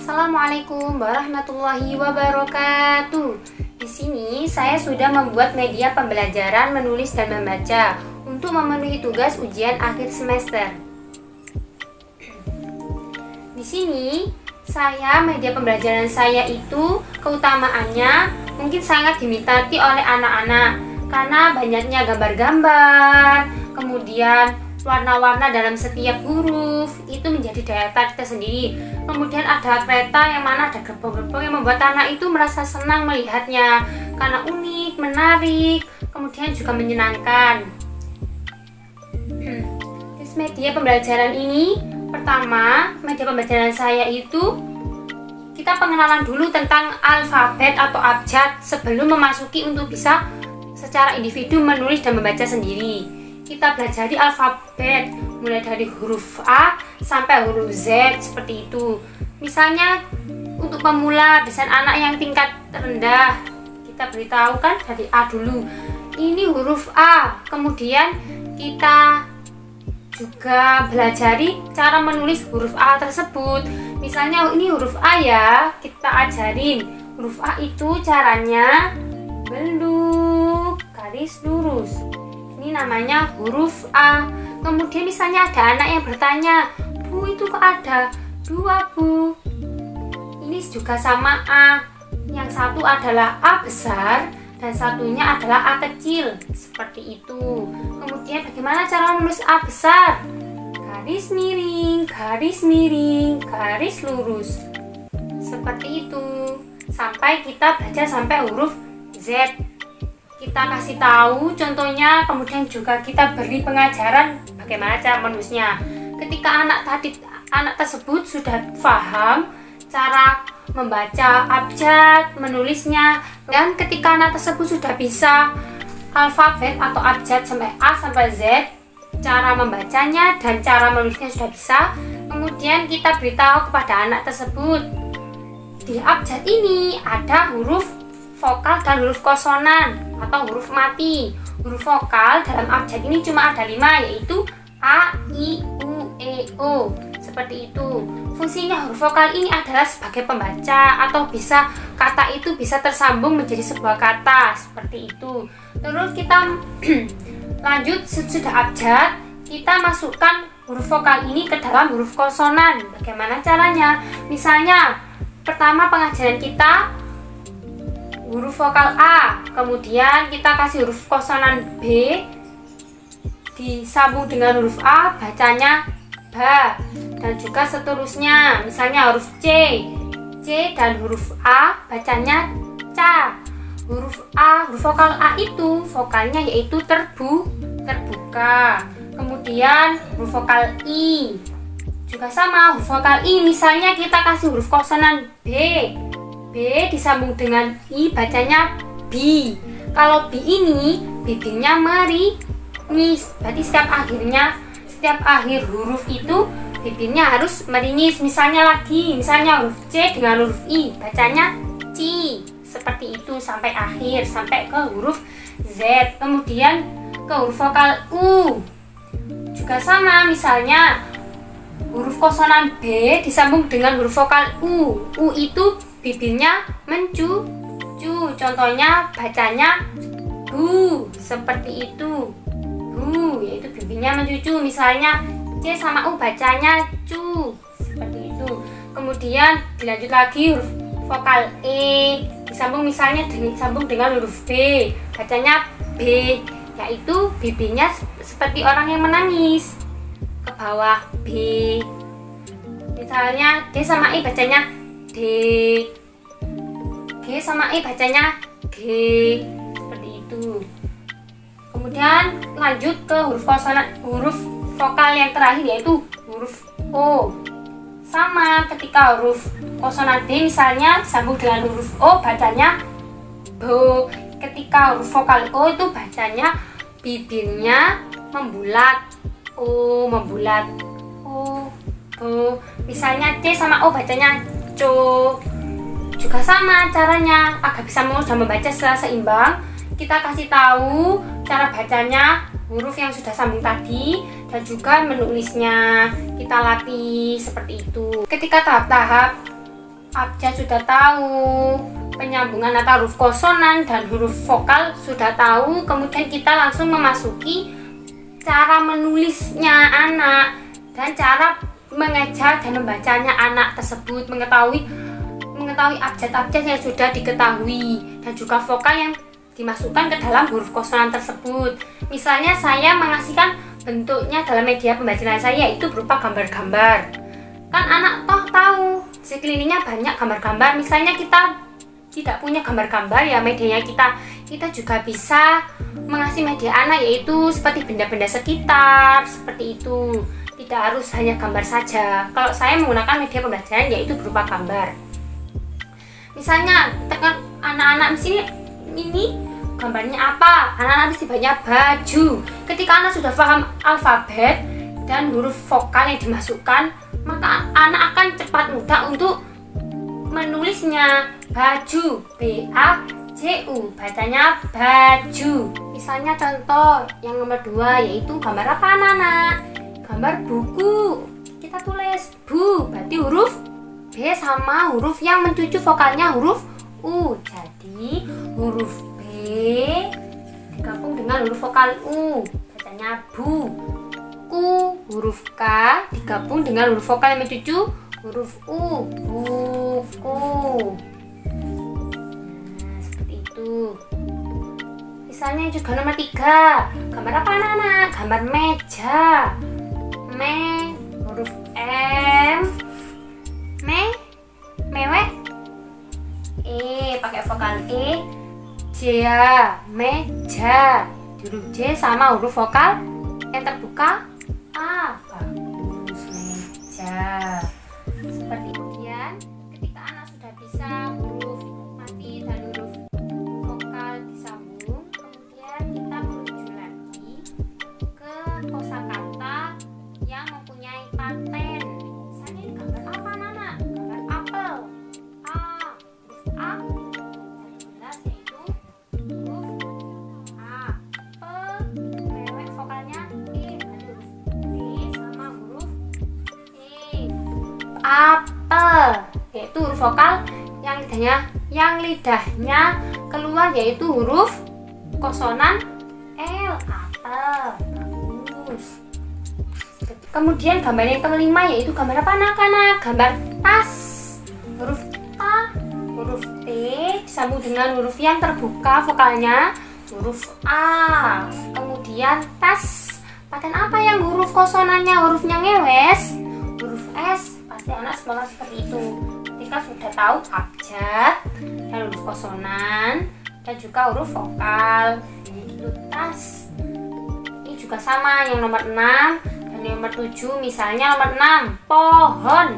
Assalamualaikum warahmatullahi wabarakatuh. Di sini saya sudah membuat media pembelajaran menulis dan membaca untuk memenuhi tugas ujian akhir semester. Di sini media pembelajaran saya itu keutamaannya mungkin sangat diminati oleh anak-anak karena banyaknya gambar-gambar, kemudian warna-warna dalam setiap huruf itu menjadi daya tarik tersendiri. Kemudian ada kereta yang mana ada gerbong-gerbong yang membuat anak itu merasa senang melihatnya karena unik, menarik, kemudian juga menyenangkan. Terus media pembelajaran ini, pertama media pembelajaran saya itu kita pengenalan dulu tentang alfabet atau abjad sebelum memasuki untuk bisa secara individu menulis dan membaca sendiri. Kita pelajari alfabet mulai dari huruf A sampai huruf Z seperti itu. Misalnya untuk pemula, misalnya anak yang tingkat rendah, kita beritahu kan dari A dulu. Ini huruf A. Kemudian kita juga belajari cara menulis huruf A tersebut. Misalnya ini huruf A ya, kita ajarin huruf A itu caranya beluk garis lurus. Ini namanya huruf A. Kemudian misalnya ada anak yang bertanya, Bu, itu kok ada dua, Bu? Ini juga sama A. Yang satu adalah A besar dan satunya adalah A kecil. Seperti itu. Kemudian bagaimana cara menulis A besar? Garis miring, garis miring, garis lurus. Seperti itu. Sampai kita baca sampai huruf Z. Kita kasih tahu contohnya, kemudian juga kita beri pengajaran bagaimana cara menulisnya. Ketika anak tersebut sudah paham cara membaca abjad, menulisnya, dan ketika anak tersebut sudah bisa alfabet atau abjad sampai A sampai Z, cara membacanya dan cara menulisnya sudah bisa, kemudian kita beritahu kepada anak tersebut di abjad ini ada huruf vokal dan huruf konsonan atau huruf mati. Huruf vokal dalam abjad ini cuma ada 5, yaitu A, I, U, E, O. Seperti itu. Fungsinya huruf vokal ini adalah sebagai pembaca atau bisa kata itu bisa tersambung menjadi sebuah kata. Seperti itu. Terus kita lanjut, sudah abjad, kita masukkan huruf vokal ini ke dalam huruf konsonan. Bagaimana caranya? Misalnya, pertama pengajaran kita huruf vokal A, kemudian kita kasih huruf konsonan B disambung dengan huruf A, bacanya ba, dan juga seterusnya. Misalnya huruf C dan huruf A bacanya ca. Huruf vokal A itu vokalnya yaitu terbuka. Kemudian huruf vokal I juga sama, huruf vokal I misalnya kita kasih huruf konsonan B disambung dengan I bacanya bi. Kalau bi ini bibirnya meringis, berarti setiap akhir huruf itu bibirnya harus meringis. Misalnya huruf C dengan huruf I bacanya ci. Seperti itu sampai akhir, sampai ke huruf Z. Kemudian ke huruf vokal U juga sama, misalnya huruf konsonan B disambung dengan huruf vokal U itu bibirnya mencucu, contohnya bacanya bu. Seperti itu, bu, yaitu bibirnya mencucu. Misalnya C sama U bacanya cu. Seperti itu. Kemudian dilanjut lagi huruf vokal E disambung dengan huruf B bacanya B, yaitu bibirnya seperti orang yang menangis ke bawah B. Misalnya D sama I bacanya D, G sama I bacanya G. Seperti itu. Kemudian lanjut ke huruf vokal yang terakhir yaitu huruf O. Sama, ketika huruf konsonan D misalnya disambung dengan huruf O bacanya bo. Ketika huruf vokal O itu bacanya bibirnya membulat, O membulat, O, bo. Misalnya C sama O bacanya co. Juga sama caranya, agar bisa menulis dan membaca secara seimbang, kita kasih tahu cara bacanya huruf yang sudah sambung tadi dan juga menulisnya. Kita latih seperti itu. Ketika tahap-tahap abjad sudah tahu, penyambungan antara huruf konsonan dan huruf vokal sudah tahu, kemudian kita langsung memasuki cara menulisnya anak dan cara mengeja dan membacanya anak tersebut, mengetahui abjad-abjad yang sudah diketahui dan juga vokal yang dimasukkan ke dalam huruf konsonan tersebut. Misalnya saya mengasihkan bentuknya dalam media pembelajaran saya yaitu berupa gambar-gambar. Kan anak toh tahu sekelilingnya banyak gambar-gambar. Misalnya kita tidak punya gambar-gambar ya medianya kita juga bisa mengasih media anak yaitu seperti benda-benda sekitar seperti itu. Tidak harus hanya gambar saja. Kalau saya menggunakan media pembelajaran yaitu berupa gambar. Misalnya tekan anak-anak di sini ini gambarnya apa? Anak-anak mesti banyak baju. Ketika anak sudah paham alfabet dan huruf vokal yang dimasukkan, maka anak akan cepat mudah untuk menulisnya. Baju, B-A-J-U, bacanya baju. Misalnya contoh yang nomor 2 yaitu gambar apa anak-anak? Gambar buku. Kita tulis bu, berarti huruf B sama huruf yang mencucu vokalnya huruf U. Jadi huruf B digabung dengan huruf vokal U, bacanya bu. Ku, huruf K digabung dengan huruf vokal yang mencucu huruf U, buku. Nah, seperti itu. Misalnya juga nomor 3, gambar apa anak-anak? Gambar meja. Huruf M, mewek. Pakai vokal J ya, meja. Huruf J sama huruf vokal yang terbuka A, bagus, meja. Seperti kemudian ketika anak sudah bisa huruf mati dan huruf vokal disambung, kemudian kita menuju lagi ke kosakata yang mempunyai paten. Misalnya ini gambar apa anak-anak? Gambar apel. A, huruf A jelas yaitu huruf A. Mewek vokalnya E, berarti huruf B sama huruf E. Apel yaitu huruf vokal yang lidahnya keluar yaitu huruf konsonan L, apel. Bagus. Kemudian gambar yang kelima yaitu gambar apa anak-anak? Gambar tas. Huruf A, huruf T disambung dengan huruf yang terbuka vokalnya huruf A. Kemudian tas. Paten apa yang huruf konsonannya hurufnya ngewes? Huruf S. Pasti anak sekolah seperti itu. Ketika sudah tahu abjad dan huruf konsonan dan juga huruf vokal, itu tas. Ini juga sama yang nomor 6 dan yang nomor 7. Misalnya nomor 6, pohon.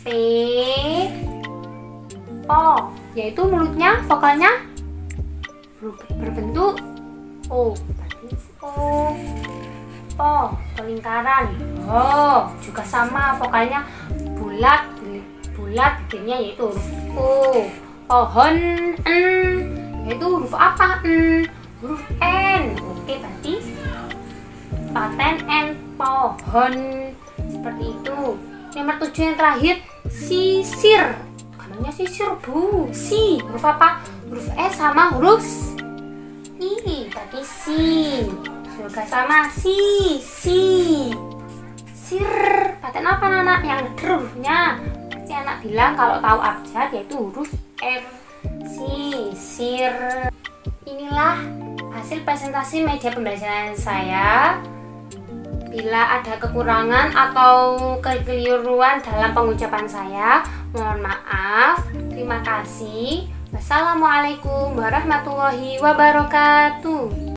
P, po, yaitu mulutnya vokalnya berbentuk O, po, lingkaran. Oh, juga sama vokalnya bulat bibirnya yaitu huruf O. Pohon, yaitu huruf apa? Huruf N. Oke, berarti paten N, pohon. Seperti itu. Nomor 7 yang terakhir, sisir. Gambarnya sisir bu. Si, huruf apa? Huruf S sama huruf I, berarti si. Juga sama si. Sir, paten apa anak? Yang ngeder hurufnya. Pasti anak bilang kalau tahu abjad yaitu huruf R. Sisir. Inilah hasil presentasi media pembelajaran saya. Bila ada kekurangan atau kekeliruan dalam pengucapan saya, mohon maaf. Terima kasih. Wassalamualaikum warahmatullahi wabarakatuh.